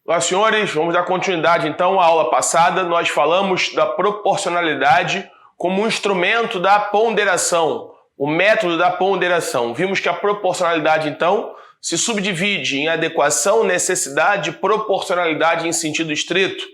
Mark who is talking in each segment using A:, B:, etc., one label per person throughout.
A: Olá, senhores, vamos dar continuidade então à aula passada. Nós falamos da proporcionalidade como um instrumento da ponderação, o método da ponderação. Vimos que a proporcionalidade então se subdivide em adequação, necessidade e proporcionalidade em sentido estrito.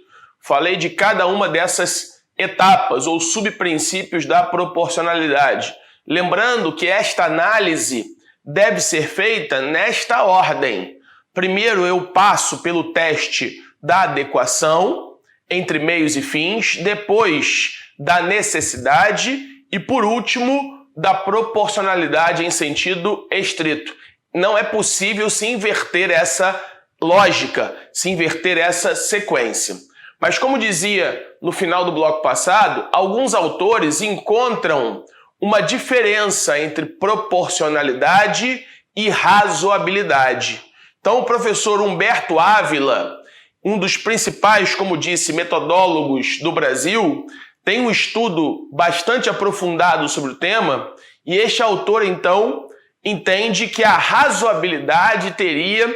A: Falei de cada uma dessas etapas ou subprincípios da proporcionalidade. Lembrando que esta análise deve ser feita nesta ordem. Primeiro eu passo pelo teste da adequação entre meios e fins, depois da necessidade e, por último, da proporcionalidade em sentido estrito. Não é possível se inverter essa lógica, se inverter essa sequência. Mas, como dizia no final do bloco passado, alguns autores encontram uma diferença entre proporcionalidade e razoabilidade. Então, o professor Humberto Ávila, um dos principais, como disse, metodólogos do Brasil, tem um estudo bastante aprofundado sobre o tema, e este autor, então, entende que a razoabilidade teria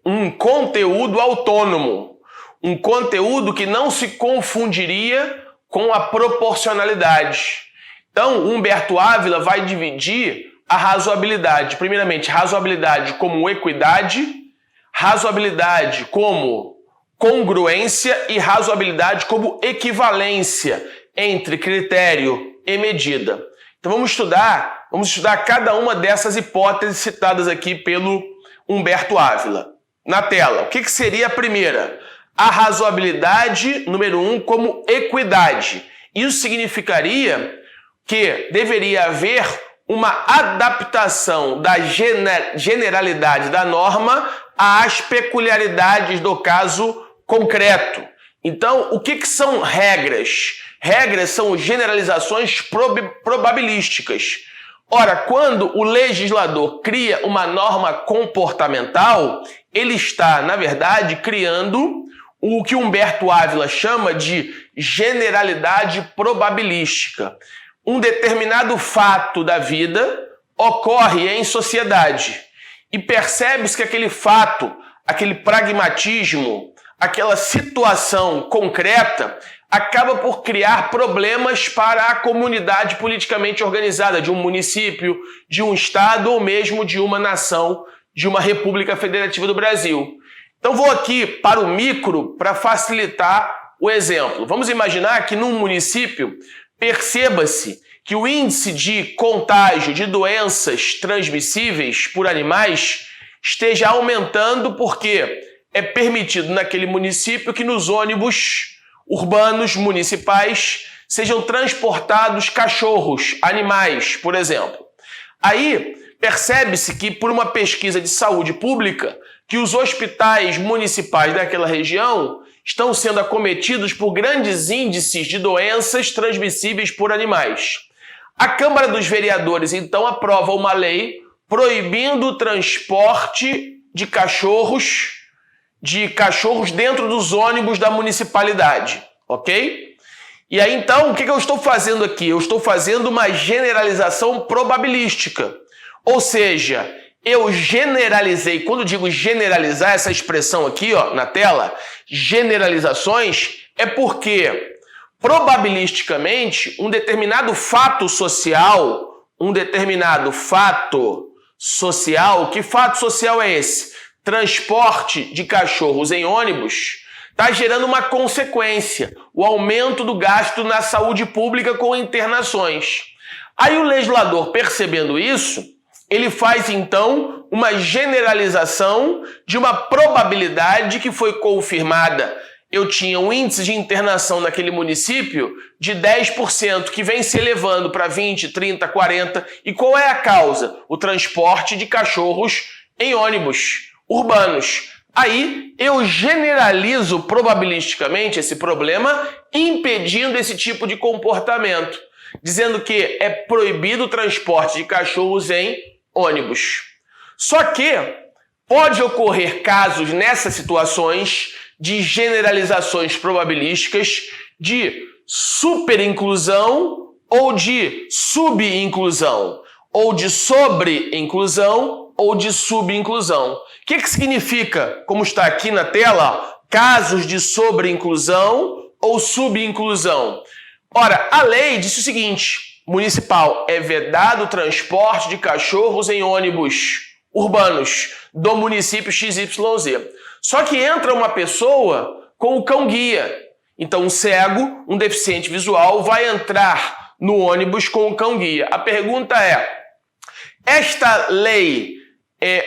A: um conteúdo autônomo, um conteúdo que não se confundiria com a proporcionalidade. Então, Humberto Ávila vai dividir a razoabilidade, primeiramente, razoabilidade como equidade, razoabilidade como congruência e razoabilidade como equivalência entre critério e medida. Então vamos estudar cada uma dessas hipóteses citadas aqui pelo Humberto Ávila. Na tela, o que seria a primeira? A razoabilidade, número 1, como equidade. Isso significaria que deveria haver uma adaptação da generalidade da norma às peculiaridades do caso concreto. Então, o que são regras? Regras são generalizações probabilísticas. Ora, quando o legislador cria uma norma comportamental, ele está, na verdade, criando o que Humberto Ávila chama de generalidade probabilística. Um determinado fato da vida ocorre em sociedade e percebe-se que aquele fato, aquele pragmatismo, aquela situação concreta acaba por criar problemas para a comunidade politicamente organizada de um município, de um estado ou mesmo de uma nação, de uma República Federativa do Brasil. Então vou aqui para o micro para facilitar o exemplo. Vamos imaginar que num município perceba-se que o índice de contágio de doenças transmissíveis por animais esteja aumentando porque é permitido naquele município que nos ônibus urbanos municipais sejam transportados cachorros, animais, por exemplo. Aí percebe-se que por uma pesquisa de saúde pública que os hospitais municipais daquela região estão sendo acometidos por grandes índices de doenças transmissíveis por animais. A Câmara dos Vereadores, então, aprova uma lei proibindo o transporte de cachorros dentro dos ônibus da municipalidade, ok? E aí, então, o que eu estou fazendo aqui? Eu estou fazendo uma generalização probabilística. Ou seja, eu generalizei, quando digo generalizar, essa expressão aqui, ó, na tela, generalizações, é porque probabilisticamente um determinado fato social, que fato social é esse? Transporte de cachorros em ônibus está gerando uma consequência, o aumento do gasto na saúde pública com internações. Aí o legislador, percebendo isso, ele faz então uma generalização de uma probabilidade que foi confirmada. Eu tinha um índice de internação naquele município de 10%, que vem se elevando para 20%, 30%, 40%. E qual é a causa? O transporte de cachorros em ônibus urbanos. Aí eu generalizo probabilisticamente esse problema, impedindo esse tipo de comportamento, dizendo que é proibido o transporte de cachorros em ônibus. Só que pode ocorrer casos nessas situações de generalizações probabilísticas de superinclusão ou de subinclusão, ou de sobreinclusão ou de subinclusão. O que significa, como está aqui na tela, casos de sobreinclusão ou subinclusão? Ora, a lei disse o seguinte: municipal, é vedado o transporte de cachorros em ônibus urbanos do município XYZ. Só que entra uma pessoa com o cão-guia. Então, um cego, um deficiente visual, vai entrar no ônibus com o cão-guia. A pergunta é: esta lei,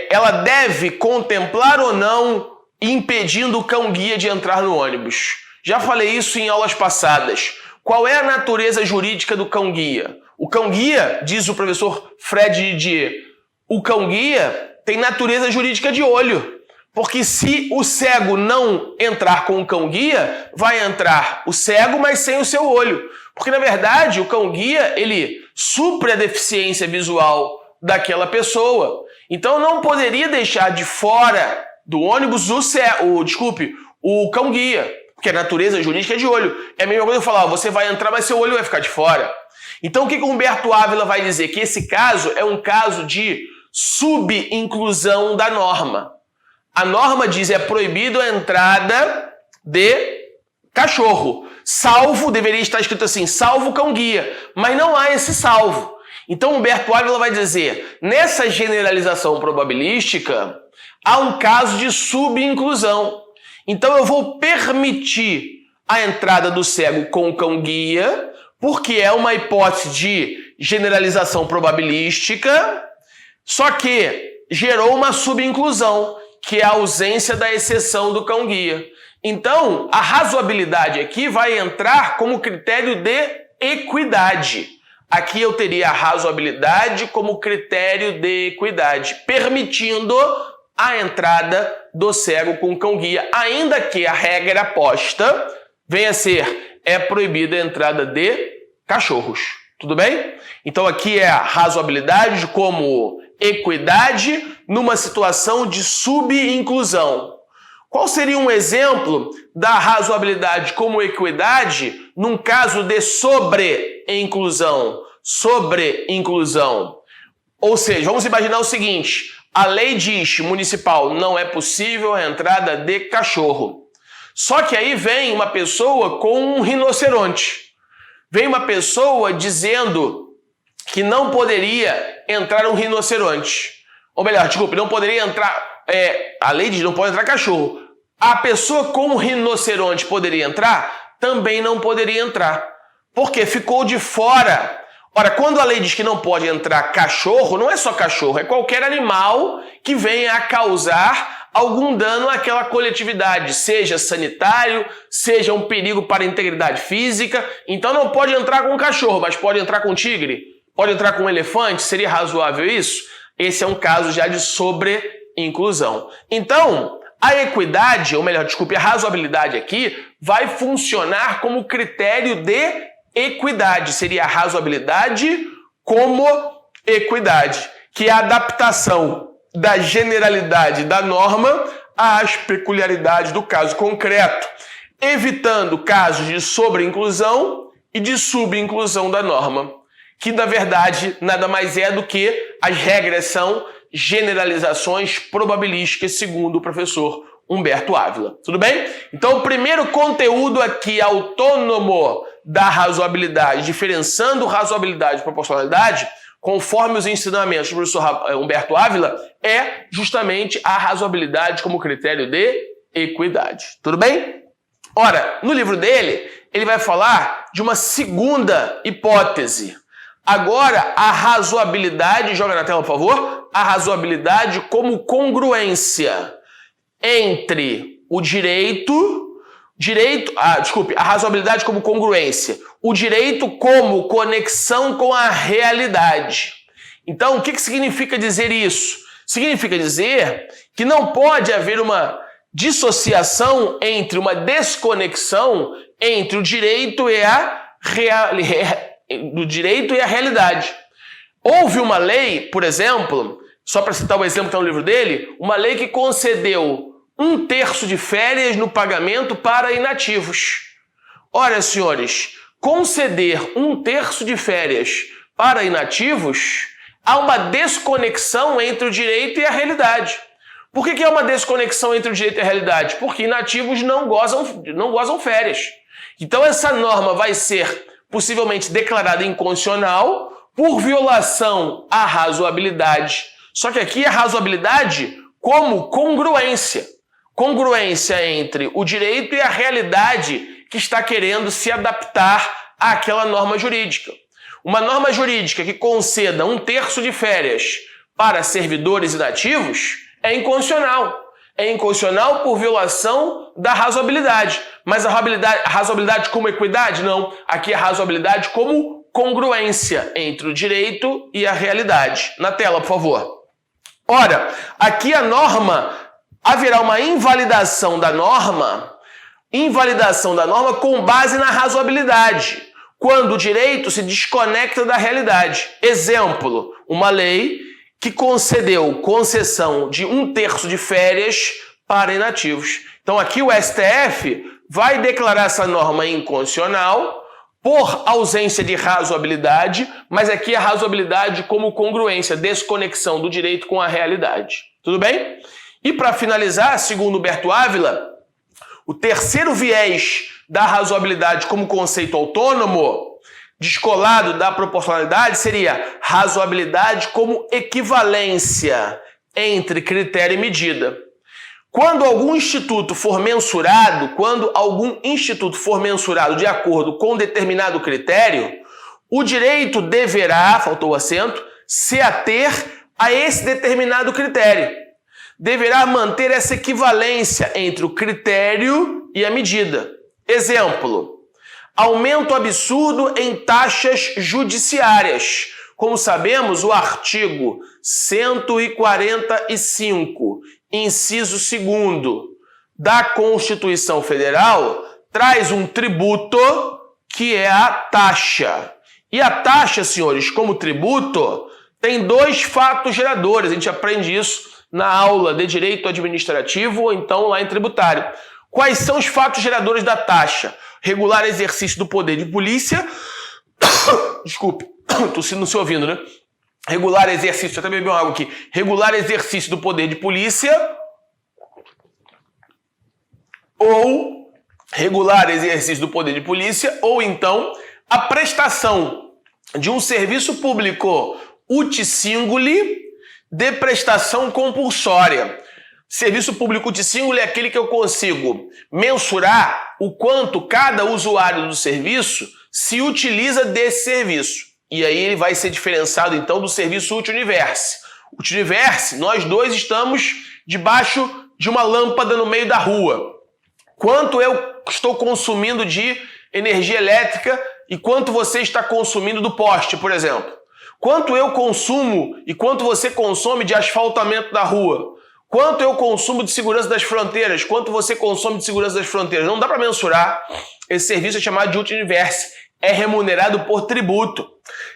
A: ela deve contemplar ou não impedindo o cão-guia de entrar no ônibus? Já falei isso em aulas passadas. Qual é a natureza jurídica do cão-guia? O cão-guia, diz o professor Fred Didier, o cão-guia tem natureza jurídica de olho. Porque se o cego não entrar com o cão-guia, vai entrar o cego, mas sem o seu olho. Porque, na verdade, o cão-guia, ele supre a deficiência visual daquela pessoa. Então, não poderia deixar de fora do ônibus o cão-guia, porque a natureza jurídica é de olho. É a mesma coisa que eu falar, você vai entrar, mas seu olho vai ficar de fora. Então, o que Humberto Ávila vai dizer? Que esse caso é um caso de subinclusão da norma. A norma diz é proibido a entrada de cachorro. Salvo, deveria estar escrito assim, salvo cão-guia. Mas não há esse salvo. Então, Humberto Ávila vai dizer, nessa generalização probabilística, há um caso de subinclusão. Então, eu vou permitir a entrada do cego com o cão-guia, porque é uma hipótese de generalização probabilística, só que gerou uma subinclusão, que é a ausência da exceção do cão-guia. Então, a razoabilidade aqui vai entrar como critério de equidade. Aqui eu teria a razoabilidade como critério de equidade, permitindo a entrada do cego com o cão-guia, ainda que a regra posta venha a ser, é proibida a entrada de cachorros. Tudo bem? Então aqui é a razoabilidade como equidade numa situação de subinclusão. Qual seria um exemplo da razoabilidade como equidade num caso de sobreinclusão? Sobreinclusão. Ou seja, vamos imaginar o seguinte: a lei diz municipal não é possível a entrada de cachorro. Só que aí vem uma pessoa com um rinoceronte. Vem uma pessoa dizendo que não poderia entrar um rinoceronte. Ou melhor, desculpe, não poderia entrar... a lei diz que não pode entrar cachorro. A pessoa com um rinoceronte poderia entrar? Também não poderia entrar. Porque ficou de fora. Ora, quando a lei diz que não pode entrar cachorro, não é só cachorro, é qualquer animal que venha a causar algum dano àquela coletividade, seja sanitário, seja um perigo para a integridade física. Então não pode entrar com cachorro, mas pode entrar com tigre, pode entrar com elefante. Seria razoável isso? Esse é um caso já de sobreinclusão. Então, a equidade, ou melhor, desculpe, a razoabilidade aqui vai funcionar como critério de equidade. Seria a razoabilidade como equidade, que é a adaptação da generalidade da norma às peculiaridades do caso concreto, evitando casos de sobreinclusão e de subinclusão da norma, que na verdade nada mais é do que as regras são generalizações probabilísticas, segundo o professor Humberto Ávila. Tudo bem? Então, o primeiro conteúdo aqui autônomo da razoabilidade, diferenciando razoabilidade e proporcionalidade, conforme os ensinamentos do professor Humberto Ávila, é justamente a razoabilidade como critério de equidade. Tudo bem? Ora, no livro dele, ele vai falar de uma segunda hipótese. Agora, a razoabilidade, joga na tela, por favor, a razoabilidade como congruência entre o a razoabilidade como congruência, o direito como conexão com a realidade. Então, o que significa dizer isso? Significa dizer que não pode haver uma dissociação entre uma desconexão entre o direito e a realidade. Houve uma lei, por exemplo, só para citar o exemplo que está no livro dele, uma lei que concedeu 1/3 de férias no pagamento para inativos. Ora, senhores, conceder 1/3 de férias para inativos, há uma desconexão entre o direito e a realidade. Por que é uma desconexão entre o direito e a realidade? Porque inativos não gozam férias. Então essa norma vai ser possivelmente declarada inconstitucional por violação à razoabilidade. Só que aqui a razoabilidade como congruência. Congruência entre o direito e a realidade que está querendo se adaptar àquela norma jurídica. Uma norma jurídica que conceda 1/3 de férias para servidores inativos é inconstitucional. É inconstitucional por violação da razoabilidade. Mas a razoabilidade como equidade? Não. Aqui a razoabilidade como congruência entre o direito e a realidade. Na tela, por favor. Ora, aqui a norma, haverá uma invalidação da norma com base na razoabilidade, quando o direito se desconecta da realidade. Exemplo, uma lei que concedeu concessão de 1/3 de férias para inativos. Então aqui o STF vai declarar essa norma inconstitucional por ausência de razoabilidade, mas aqui a razoabilidade como congruência, desconexão do direito com a realidade. Tudo bem? E para finalizar, segundo Humberto Ávila, o terceiro viés da razoabilidade como conceito autônomo, descolado da proporcionalidade, seria razoabilidade como equivalência entre critério e medida. Quando algum instituto for mensurado de acordo com determinado critério, o direito deverá, faltou o acento, se ater a esse determinado critério. Deverá manter essa equivalência entre o critério e a medida. Exemplo, aumento absurdo em taxas judiciárias. Como sabemos, o artigo 145, inciso 2º da Constituição Federal traz um tributo que é a taxa. E a taxa, senhores, como tributo, tem 2 fatos geradores. A gente aprende isso na aula de Direito Administrativo ou então lá em Tributário. Quais são os fatos geradores da taxa? Regular exercício do poder de polícia. Desculpe, tô não se ouvindo, né? Regular exercício, deixa eu até beber uma água aqui. Regular exercício do poder de polícia ou regular exercício do poder de polícia ou então a prestação de um serviço público ut singuli de prestação compulsória. Serviço público ut singuli é aquele que eu consigo mensurar o quanto cada usuário do serviço se utiliza desse serviço. E aí ele vai ser diferenciado, então, do serviço ut universe. Ut universe, nós dois estamos debaixo de uma lâmpada no meio da rua. Quanto eu estou consumindo de energia elétrica e quanto você está consumindo do poste, por exemplo. Quanto eu consumo e quanto você consome de asfaltamento da rua. Quanto eu consumo de segurança das fronteiras, quanto você consome de segurança das fronteiras. Não dá para mensurar. Esse serviço é chamado de ut universe. É remunerado por tributo.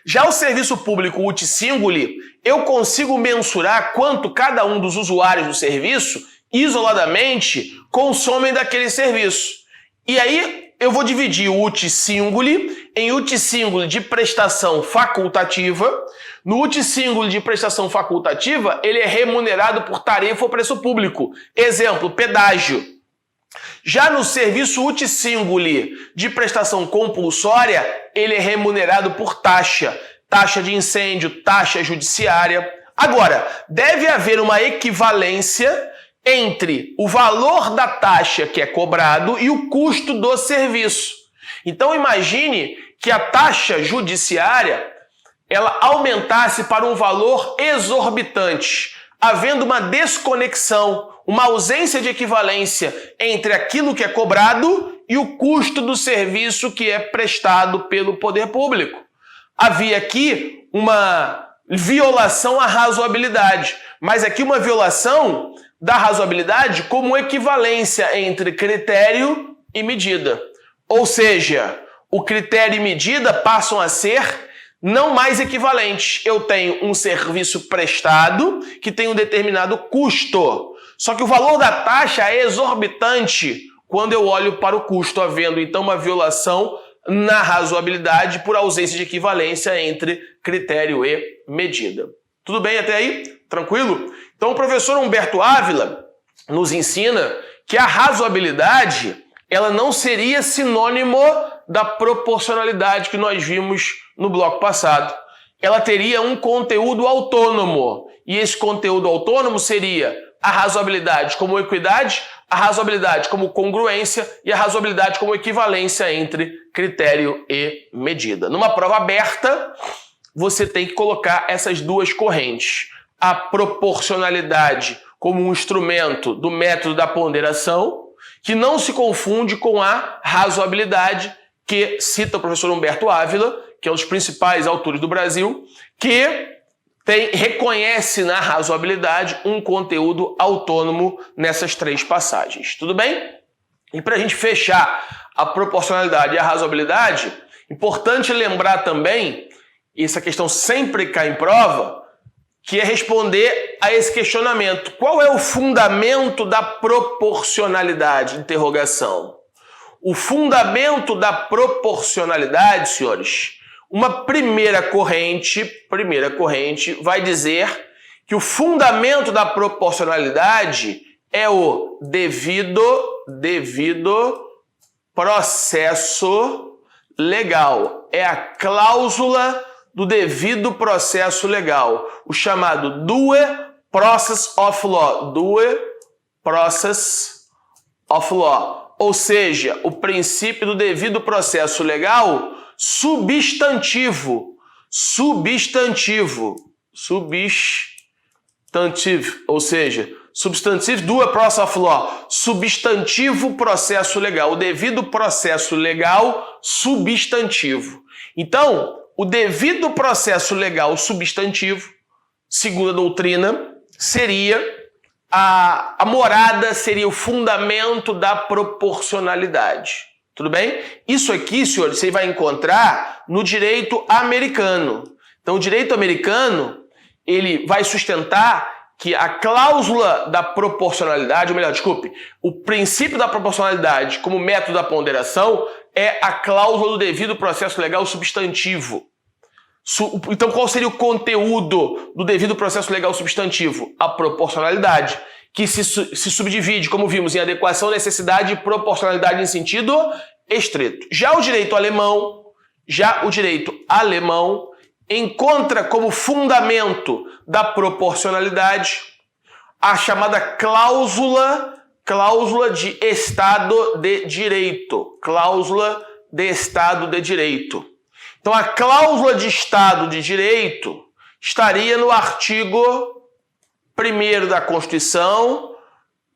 A: Já o serviço público ut singuli, eu consigo mensurar quanto cada um dos usuários do serviço, isoladamente, consomem daquele serviço. E aí eu vou dividir o ut singuli em ut singuli de prestação facultativa. No ut singuli de prestação facultativa, ele é remunerado por tarifa ou preço público. Exemplo, pedágio. Já no serviço ut singuli de prestação compulsória, ele é remunerado por taxa. Taxa de incêndio, taxa judiciária. Agora, deve haver uma equivalência entre o valor da taxa que é cobrado e o custo do serviço. Então imagine que a taxa judiciária ela aumentasse para um valor exorbitante, havendo uma desconexão, uma ausência de equivalência entre aquilo que é cobrado e o custo do serviço que é prestado pelo poder público. Havia aqui uma violação à razoabilidade, mas aqui uma violação da razoabilidade como equivalência entre critério e medida. Ou seja, o critério e medida passam a ser não mais equivalentes. Eu tenho um serviço prestado que tem um determinado custo. Só que o valor da taxa é exorbitante quando eu olho para o custo, havendo então uma violação na razoabilidade por ausência de equivalência entre critério e medida. Tudo bem até aí? Tranquilo? Então o professor Humberto Ávila nos ensina que a razoabilidade ela não seria sinônimo da proporcionalidade que nós vimos no bloco passado. Ela teria um conteúdo autônomo. E esse conteúdo autônomo seria a razoabilidade como equidade, a razoabilidade como congruência e a razoabilidade como equivalência entre critério e medida. Numa prova aberta, você tem que colocar essas duas correntes. A proporcionalidade como um instrumento do método da ponderação, que não se confunde com a razoabilidade, que cita o professor Humberto Ávila, que é um dos principais autores do Brasil, que reconhece na razoabilidade um conteúdo autônomo nessas três passagens. Tudo bem? E para a gente fechar a proporcionalidade e a razoabilidade, importante lembrar também, essa questão sempre cai em prova, que é responder a esse questionamento. Qual é o fundamento da proporcionalidade? Interrogação. O fundamento da proporcionalidade, senhores, uma primeira corrente vai dizer que o fundamento da proporcionalidade é o devido processo legal. É a cláusula do devido processo legal, o chamado due process of law, due process of law, ou seja, o princípio do devido processo legal substantivo, ou seja, substantivo due process of law, substantivo processo legal, o devido processo legal substantivo. Então, o devido processo legal substantivo, segundo a doutrina, seria a morada, seria o fundamento da proporcionalidade. Tudo bem? Isso aqui, senhores, você vai encontrar no direito americano. Então, o direito americano, ele vai sustentar que a cláusula da proporcionalidade, ou melhor, desculpe, o princípio da proporcionalidade como método da ponderação é a cláusula do devido processo legal substantivo. Então, qual seria o conteúdo do devido processo legal substantivo? A proporcionalidade, que se subdivide, como vimos, em adequação, necessidade e proporcionalidade em sentido estrito. Já o direito alemão encontra como fundamento da proporcionalidade a chamada cláusula de Estado de Direito. Cláusula de Estado de Direito. Então, a cláusula de Estado de Direito estaria no artigo 1º da Constituição,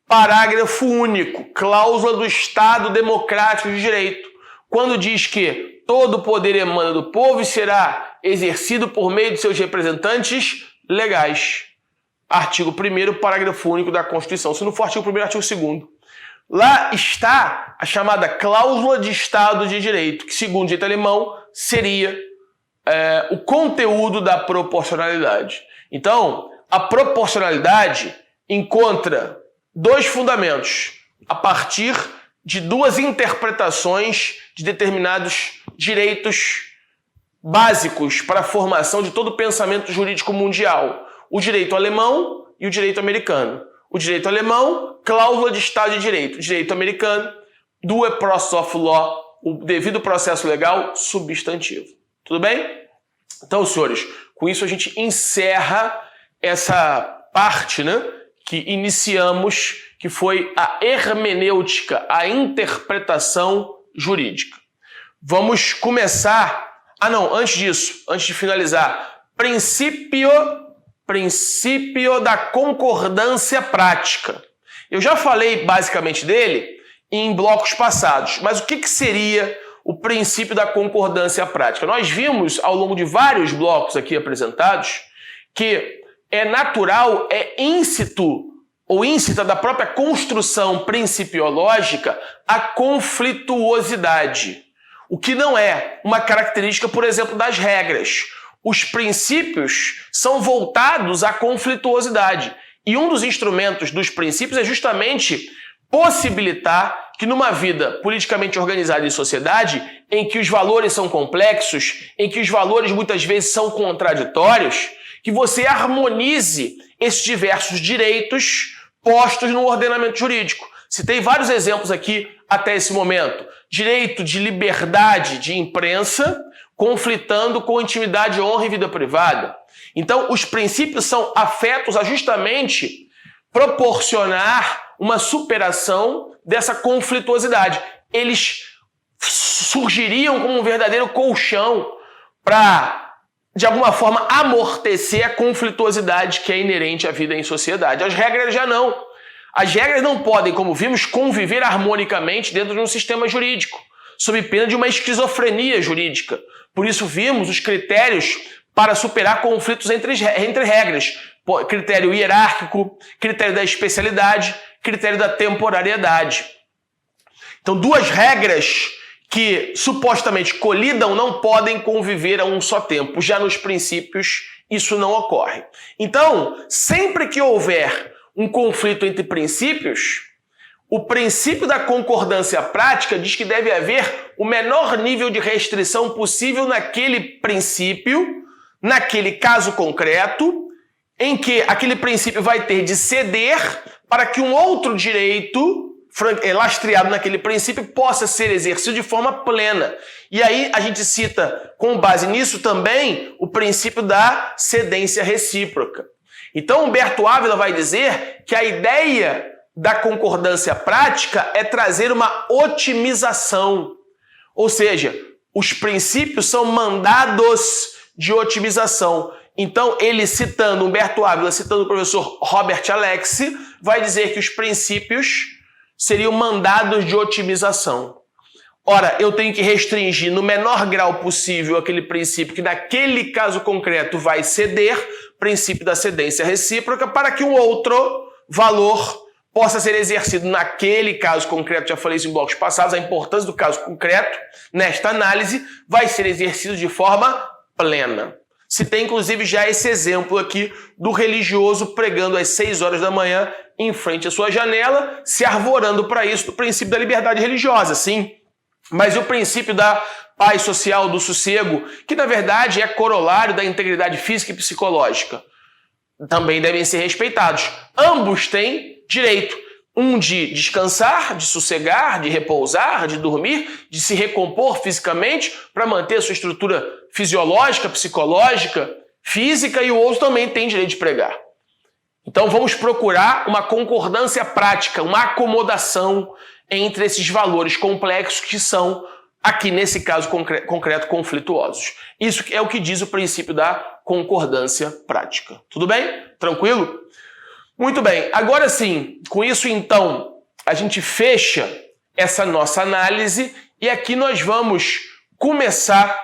A: parágrafo único, cláusula do Estado Democrático de Direito, quando diz que todo poder emana do povo e será exercido por meio de seus representantes legais. Artigo 1º, parágrafo único da Constituição. Se não for artigo 1º, artigo 2º. Lá está a chamada cláusula de Estado de Direito, que, segundo o direito alemão, seria o conteúdo da proporcionalidade. Então, a proporcionalidade encontra dois fundamentos a partir de duas interpretações de determinados direitos básicos para a formação de todo o pensamento jurídico mundial. O direito alemão e o direito americano. O direito alemão, cláusula de Estado de Direito. O direito americano, due process of law, o devido processo legal substantivo. Tudo bem? Então, senhores, com isso a gente encerra essa parte, né, que iniciamos, que foi a hermenêutica, a interpretação jurídica. Vamos começar... antes disso, antes de finalizar, princípio da concordância prática. Eu já falei basicamente dele em blocos passados, mas o que seria o princípio da concordância prática? Nós vimos ao longo de vários blocos aqui apresentados que é natural, é íncito ou íncita da própria construção principiológica a conflituosidade, o que não é uma característica, por exemplo, das regras. Os princípios são voltados à conflituosidade. E um dos instrumentos dos princípios é justamente possibilitar que numa vida politicamente organizada em sociedade, em que os valores são complexos, em que os valores muitas vezes são contraditórios, que você harmonize esses diversos direitos postos no ordenamento jurídico. Citei vários exemplos aqui até esse momento. Direito de liberdade de imprensa conflitando com intimidade, honra e vida privada. Então, os princípios são afetos a justamente proporcionar uma superação dessa conflituosidade. Eles surgiriam como um verdadeiro colchão para, de alguma forma, amortecer a conflituosidade que é inerente à vida em sociedade. As regras já não. As regras não podem, como vimos, conviver harmonicamente dentro de um sistema jurídico, sob pena de uma esquizofrenia jurídica. Por isso vimos os critérios para superar conflitos entre regras. Critério hierárquico, critério da especialidade, critério da temporariedade. Então, duas regras que supostamente colidam não podem conviver a um só tempo. Já nos princípios, isso não ocorre. Então, sempre que houver um conflito entre princípios, o princípio da concordância prática diz que deve haver o menor nível de restrição possível naquele princípio, naquele caso concreto, em que aquele princípio vai ter de ceder para que um outro direito lastreado naquele princípio possa ser exercido de forma plena. E aí a gente cita, com base nisso também, o princípio da cedência recíproca. Então Humberto Ávila vai dizer que a ideia da concordância prática é trazer uma otimização. Ou seja, os princípios são mandados de otimização. Então, ele citando Humberto Ávila, citando o professor Robert Alexi, vai dizer que os princípios seriam mandados de otimização. Ora, eu tenho que restringir no menor grau possível aquele princípio que naquele caso concreto vai ceder, princípio da cedência recíproca, para que um outro valor possa ser exercido naquele caso concreto. Já falei isso em blocos passados, a importância do caso concreto nesta análise vai ser exercido de forma plena. Citei inclusive já esse exemplo aqui do religioso pregando às 6 horas da manhã em frente à sua janela, se arvorando para isso do princípio da liberdade religiosa, sim. Mas e o princípio da paz social, do sossego, que na verdade é corolário da integridade física e psicológica, também devem ser respeitados. Ambos têm direito. Um de descansar, de sossegar, de repousar, de dormir, de se recompor fisicamente para manter a sua estrutura fisiológica, psicológica, física, e o outro também tem direito de pregar. Então vamos procurar uma concordância prática, uma acomodação entre esses valores complexos que são, aqui nesse caso concreto, conflituosos. Isso é o que diz o princípio da concordância prática. Tudo bem? Tranquilo? Muito bem. Agora sim, com isso então, a gente fecha essa nossa análise e aqui nós vamos começar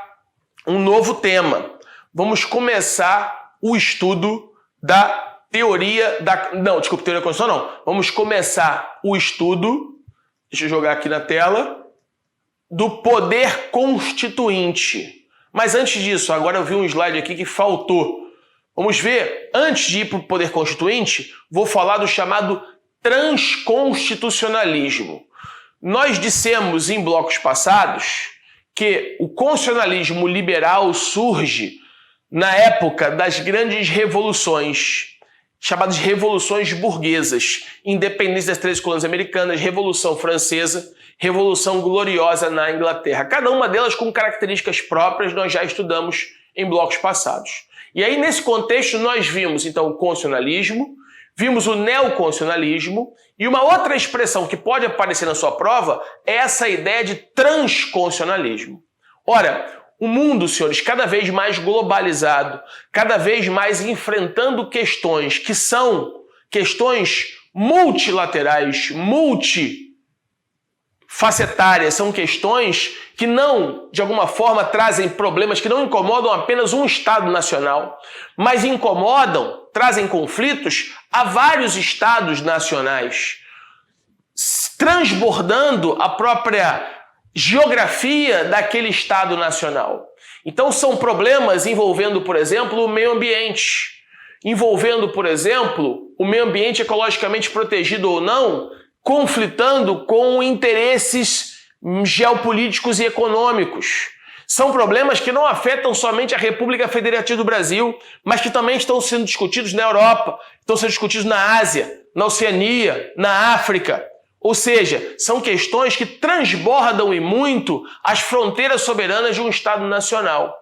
A: um novo tema. Vamos começar o estudo da teoria da... Não, desculpa, teoria da Constituição não. Vamos começar o estudo, deixa eu jogar aqui na tela, do poder constituinte. Mas antes disso, agora eu vi um slide aqui que faltou. Vamos ver, antes de ir para o poder constituinte, vou falar do chamado transconstitucionalismo. Nós dissemos em blocos passados que o constitucionalismo liberal surge na época das grandes revoluções, chamadas de revoluções burguesas, independência das 13 colônias americanas, Revolução Francesa, Revolução Gloriosa na Inglaterra. Cada uma delas com características próprias, nós já estudamos em blocos passados. E aí, nesse contexto, nós vimos, então, o constitucionalismo, vimos o neoconstitucionalismo, e uma outra expressão que pode aparecer na sua prova é essa ideia de transconstitucionalismo. Ora, o mundo, senhores, cada vez mais globalizado, cada vez mais enfrentando questões que são questões multilaterais, multifacetárias, são questões que não, de alguma forma, trazem problemas que não incomodam apenas um Estado nacional, mas incomodam, trazem conflitos a vários Estados nacionais, transbordando a própria geografia daquele Estado nacional. Então são problemas envolvendo, por exemplo, o meio ambiente, envolvendo, por exemplo, o meio ambiente ecologicamente protegido ou não, conflitando com interesses geopolíticos e econômicos. São problemas que não afetam somente a República Federativa do Brasil, mas que também estão sendo discutidos na Europa, estão sendo discutidos na Ásia, na Oceania, na África. Ou seja, são questões que transbordam e muito as fronteiras soberanas de um Estado nacional.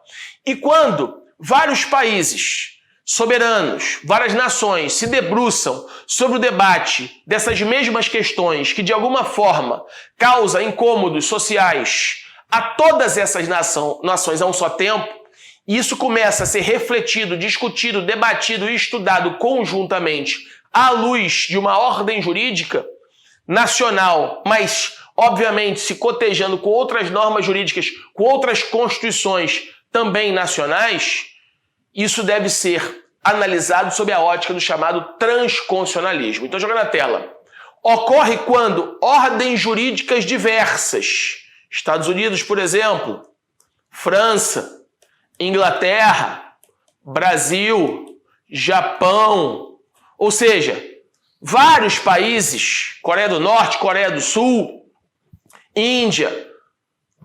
A: E quando vários países soberanos, várias nações se debruçam sobre o debate dessas mesmas questões que de alguma forma causam incômodos sociais a todas essas nações a um só tempo, e isso começa a ser refletido, discutido, debatido e estudado conjuntamente à luz de uma ordem jurídica nacional, mas obviamente se cotejando com outras normas jurídicas, com outras constituições também nacionais, isso deve ser analisado sob a ótica do chamado transconstitucionalismo. Então, joga na tela. Ocorre quando ordens jurídicas diversas, Estados Unidos, por exemplo, França, Inglaterra, Brasil, Japão, ou seja, vários países, Coreia do Norte, Coreia do Sul, Índia,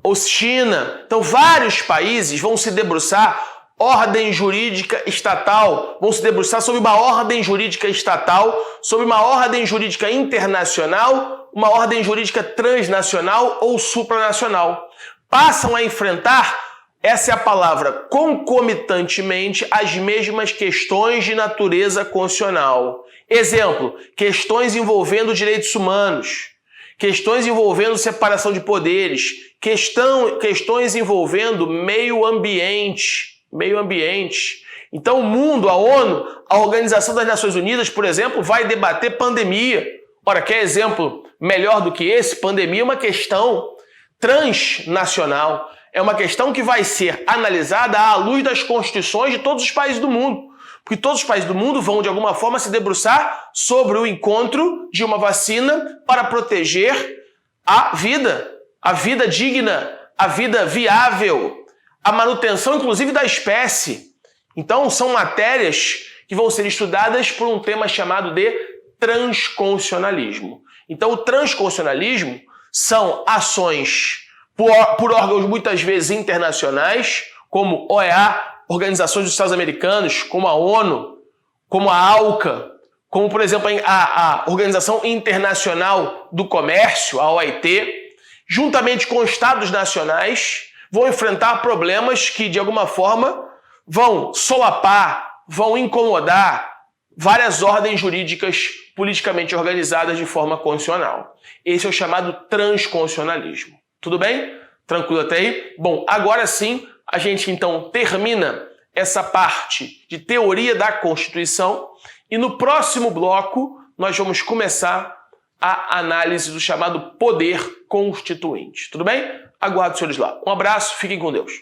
A: ou China, então vários países vão se debruçar, ordem jurídica estatal, vão se debruçar sobre uma ordem jurídica estatal, sobre uma ordem jurídica internacional, uma ordem jurídica transnacional ou supranacional. Passam a enfrentar, essa é a palavra, concomitantemente, as mesmas questões de natureza constitucional. Exemplo, questões envolvendo direitos humanos, questões envolvendo separação de poderes, questões envolvendo meio ambiente. Então o mundo, a ONU, a Organização das Nações Unidas, por exemplo, vai debater pandemia. Ora, quer exemplo melhor do que esse? Pandemia é uma questão transnacional. É uma questão que vai ser analisada à luz das constituições de todos os países do mundo. Porque todos os países do mundo vão, de alguma forma, se debruçar sobre o encontro de uma vacina para proteger a vida digna, a vida viável, a manutenção, inclusive, da espécie. Então, são matérias que vão ser estudadas por um tema chamado de transconstitucionalismo. Então, o transconstitucionalismo são ações por órgãos muitas vezes internacionais, como OEA, Organizações dos Estados Americanos, como a ONU, como a ALCA, como, por exemplo, a Organização Internacional do Comércio, a OIT, juntamente com estados nacionais, vão enfrentar problemas que, de alguma forma, vão solapar, vão incomodar várias ordens jurídicas politicamente organizadas de forma constitucional. Esse é o chamado transconstitucionalismo. Tudo bem? Tranquilo até aí? Bom, agora sim, a gente então termina essa parte de teoria da Constituição e no próximo bloco nós vamos começar a análise do chamado poder constituinte. Tudo bem? Aguardo os senhores lá. Um abraço, fiquem com Deus.